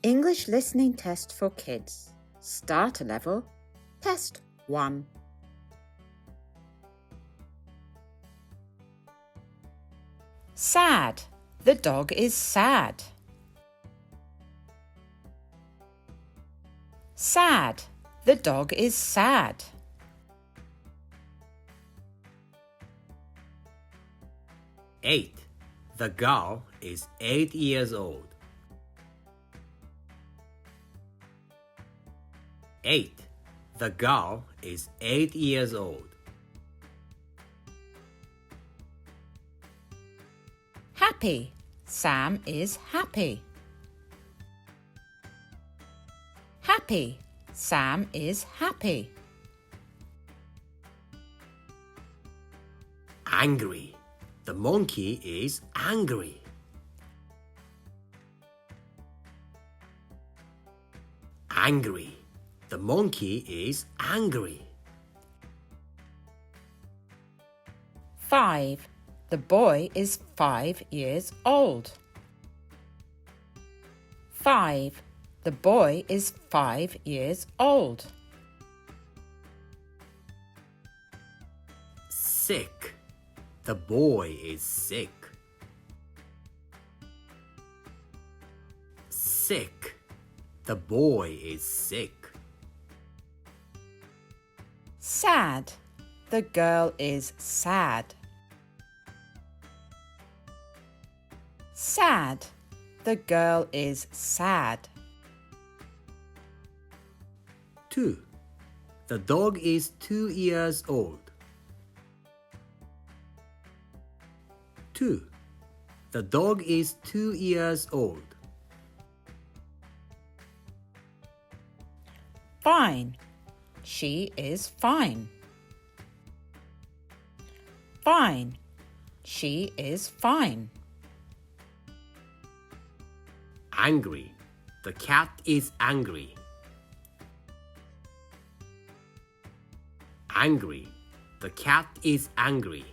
English listening test for kids. Starter level, test 1. Sad. The dog is sad. Sad. The dog is sad. Eight. The girl is 8 years old. 8. The girl is 8 years old. Happy. Sam is happy. Happy. Sam is happy. Angry. The monkey is angry. Angry. The monkey is angry. 5. The boy is 5 years old. 5. The boy is 5 years old. Sick. The boy is sick. Sick. The boy is sick. Sad. The girl is sad. Sad. The girl is sad. 2. The dog is 2 years old. 2. The dog is 2 years old. Fine. She is fine. Fine. She is fine. Angry. The cat is angry. Angry. The cat is angry.